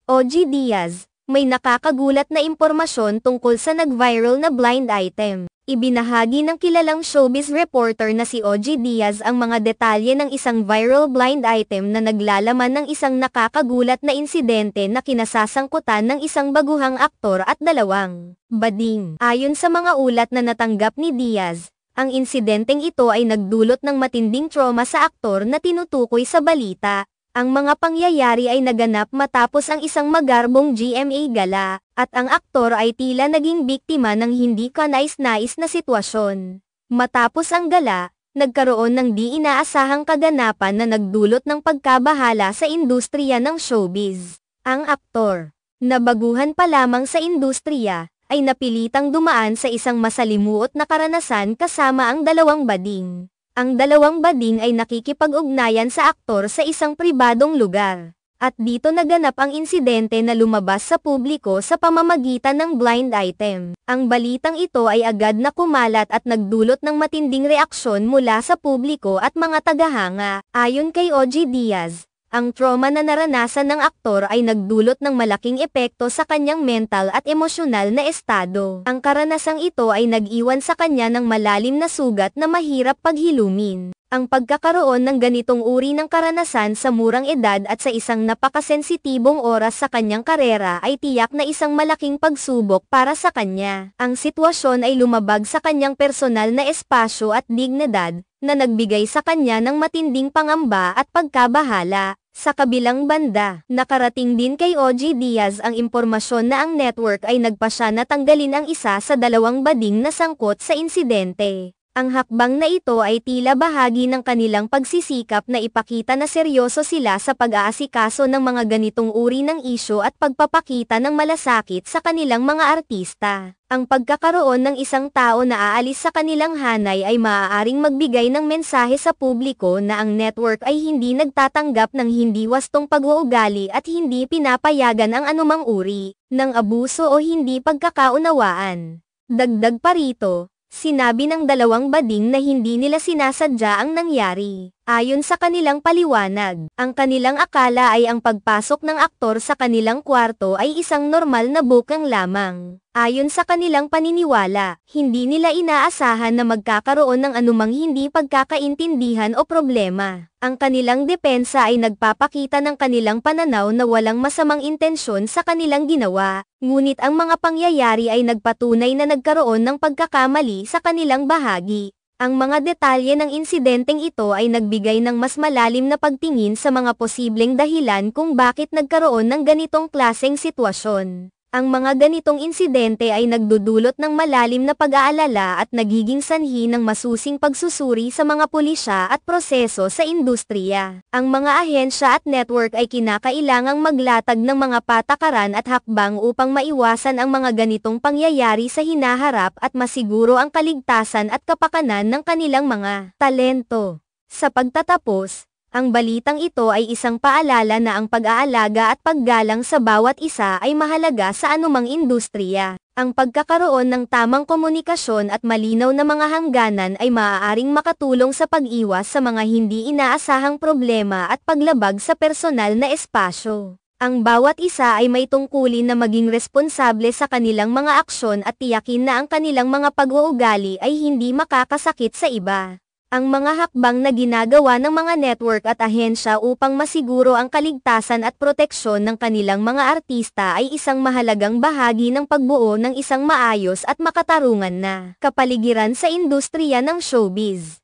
OG Diaz, may nakakagulat na impormasyon tungkol sa nag-viral na blind item. Ibinahagi ng kilalang showbiz reporter na si OG Diaz ang mga detalye ng isang viral blind item na naglalaman ng isang nakakagulat na insidente na kinasasangkutan ng isang baguhang aktor at dalawang bading. Ayon sa mga ulat na natanggap ni Diaz, ang insidenteng ito ay nagdulot ng matinding trauma sa aktor na tinutukoy sa balita. Ang mga pangyayari ay naganap matapos ang isang magarbong GMA gala, at ang aktor ay tila naging biktima ng hindi kanais-nais na sitwasyon. Matapos ang gala, nagkaroon ng di inaasahang kaganapan na nagdulot ng pagkabahala sa industriya ng showbiz. Ang aktor, na baguhan pa lamang sa industriya, ay napilitang dumaan sa isang masalimuot na karanasan kasama ang dalawang bading. Ang dalawang bading ay nakikipag-ugnayan sa aktor sa isang pribadong lugar. At dito naganap ang insidente na lumabas sa publiko sa pamamagitan ng blind item. Ang balitang ito ay agad na kumalat at nagdulot ng matinding reaksyon mula sa publiko at mga tagahanga. Ayon kay OG Diaz, ang trauma na naranasan ng aktor ay nagdulot ng malaking epekto sa kanyang mental at emosyonal na estado. Ang karanasang ito ay nag-iwan sa kanya ng malalim na sugat na mahirap paghilumin. Ang pagkakaroon ng ganitong uri ng karanasan sa murang edad at sa isang napakasensitibong oras sa kanyang karera ay tiyak na isang malaking pagsubok para sa kanya. Ang sitwasyon ay lumabag sa kanyang personal na espasyo at dignidad, na nagbigay sa kanya ng matinding pangamba at pagkabahala. Sa kabilang banda, nakarating din kay OG Diaz ang impormasyon na ang network ay nagpasya na tanggalin ang isa sa dalawang bading na sangkot sa insidente. Ang hakbang na ito ay tila bahagi ng kanilang pagsisikap na ipakita na seryoso sila sa pag-aasikaso ng mga ganitong uri ng isyu at pagpapakita ng malasakit sa kanilang mga artista. Ang pagkakaroon ng isang tao na aalis sa kanilang hanay ay maaaring magbigay ng mensahe sa publiko na ang network ay hindi nagtatanggap ng hindi wastong pag-uugali at hindi pinapayagan ang anumang uri ng abuso o hindi pagkakaunawaan. Dagdag pa rito, sinabi ng dalawang bading na hindi nila sinasadya ang nangyari. Ayon sa kanilang paliwanag, ang kanilang akala ay ang pagpasok ng aktor sa kanilang kwarto ay isang normal na bukang lamang. Ayon sa kanilang paniniwala, hindi nila inaasahan na magkakaroon ng anumang hindi pagkakaintindihan o problema. Ang kanilang depensa ay nagpapakita ng kanilang pananaw na walang masamang intensyon sa kanilang ginawa, ngunit ang mga pangyayari ay nagpatunay na nagkaroon ng pagkakamali sa kanilang bahagi. Ang mga detalye ng insidenteng ito ay nagbigay ng mas malalim na pagtingin sa mga posibleng dahilan kung bakit nagkaroon ng ganitong klaseng sitwasyon. Ang mga ganitong insidente ay nagdudulot ng malalim na pag-aalala at nagiging sanhi ng masusing pagsusuri sa mga pulisya at proseso sa industriya. Ang mga ahensya at network ay kinakailangang maglatag ng mga patakaran at hakbang upang maiwasan ang mga ganitong pangyayari sa hinaharap at masiguro ang kaligtasan at kapakanan ng kanilang mga talento. Sa pagtatapos, ang balitang ito ay isang paalala na ang pag-aalaga at paggalang sa bawat isa ay mahalaga sa anumang industriya. Ang pagkakaroon ng tamang komunikasyon at malinaw na mga hangganan ay maaaring makatulong sa pag-iwas sa mga hindi inaasahang problema at paglabag sa personal na espasyo. Ang bawat isa ay may tungkulin na maging responsable sa kanilang mga aksyon at tiyakin na ang kanilang mga pag-uugali ay hindi makakasakit sa iba. Ang mga hakbang na ginagawa ng mga network at ahensya upang masiguro ang kaligtasan at proteksyon ng kanilang mga artista ay isang mahalagang bahagi ng pagbuo ng isang maayos at makatarungan na kapaligiran sa industriya ng showbiz.